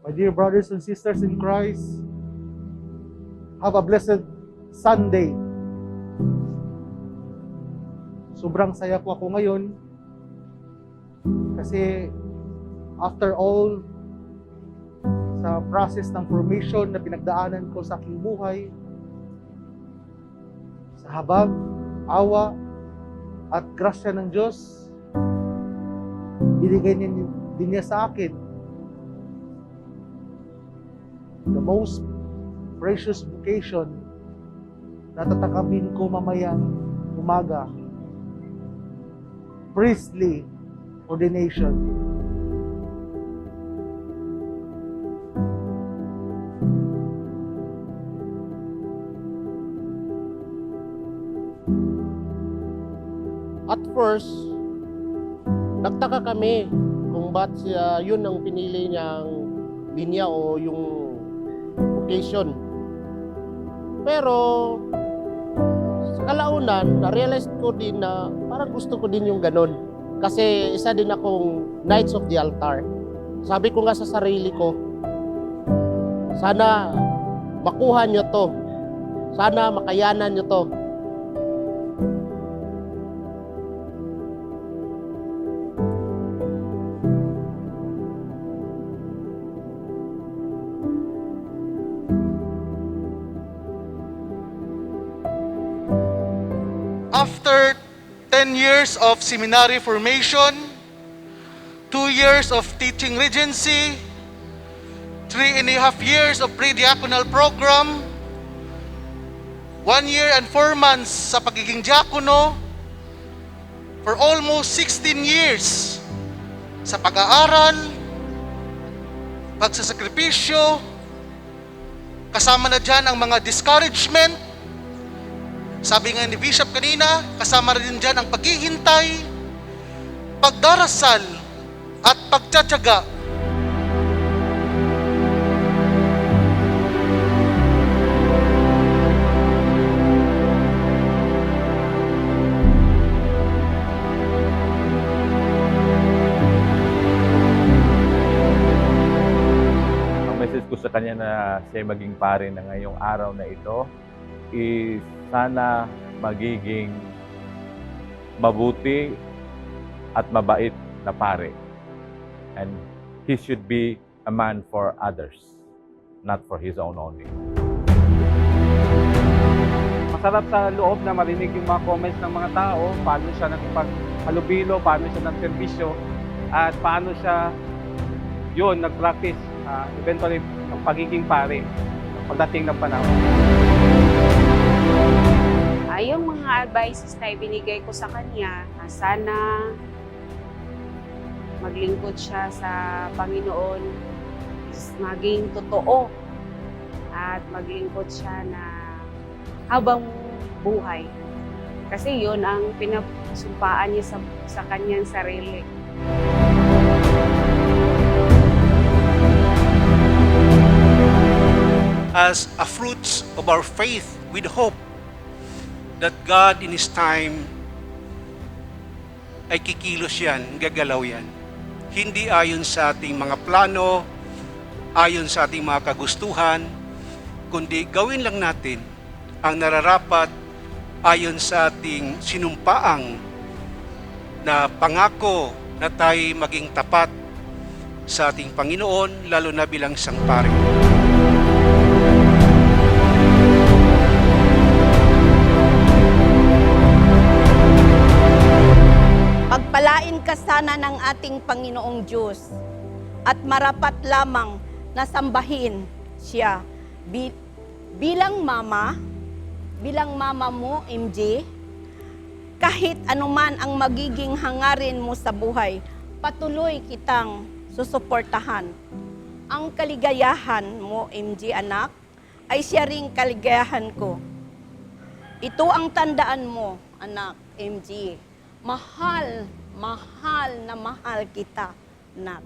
My dear brothers and sisters in Christ, have a blessed Sunday. Sobrang saya po ako ngayon kasi after all sa process ng formation na pinagdaanan ko sa aking buhay, sa habag, awa, at grasya ng Diyos, binigay din niya sa akin the most precious vocation na tatakabin ko mamayang umaga, priestly ordination. At first, nagtaka kami kung ba't yun ang pinili niyang linya o yung vocation. Pero sa kalaunan, na-realize ko din na parang gusto ko din yung ganun. Kasi isa din akong Knights of the Altar. Sabi ko nga sa sarili ko, sana makuha nyo to. Sana makayanan nyo to. After 10 years of seminary formation, 2 years of teaching regency, 3.5 years of pre-diaconal program, 1 year and 4 months sa pagiging diakono, for almost 16 years sa pag-aaral, pagsasakripisyo, kasama na dyan ang mga discouragement. Sabi nga ni Bishop kanina, kasama rin dyan ang paghihintay, pagdarasal, at pagtsatsaga. Ang message ko sa kanya na siya maging pare na ngayong araw na ito is sana magiging mabuti at mabait na pare. And he should be a man for others, not for his own only. Masarap sa loob na marinig yung mga comments ng mga tao, paano siya nagpaghalubilo, paano siya nagserbisyo, at paano siya nag-practice eventually ng pagiging pare pagdating ng panahon. Yung mga advices na ibinigay ko sa kanya, na sana maglingkod siya sa Panginoon, is maging totoo at maglingkod siya na habang buhay. Kasi yun ang pinasumpaan niya sa kanyang sarili. As a fruits of our faith with hope that God in His time ay kikilos yan, gagalaw yan. Hindi ayon sa ating mga plano, ayon sa ating mga kagustuhan, kundi gawin lang natin ang nararapat ayon sa ating sinumpaang na pangako na tayo maging tapat sa ating Panginoon, lalo na bilang isang pare. Pagpalain ka sana ng ating Panginoong Diyos at marapat lamang na sambahin siya bilang mama mo, MJ. Kahit anuman ang magiging hangarin mo sa buhay, patuloy kitang susuportahan. Ang kaligayahan mo, MJ anak, ay siya ring kaligayahan ko. Ito ang tandaan mo, anak, MJ. Mahal na mahal kita, anak.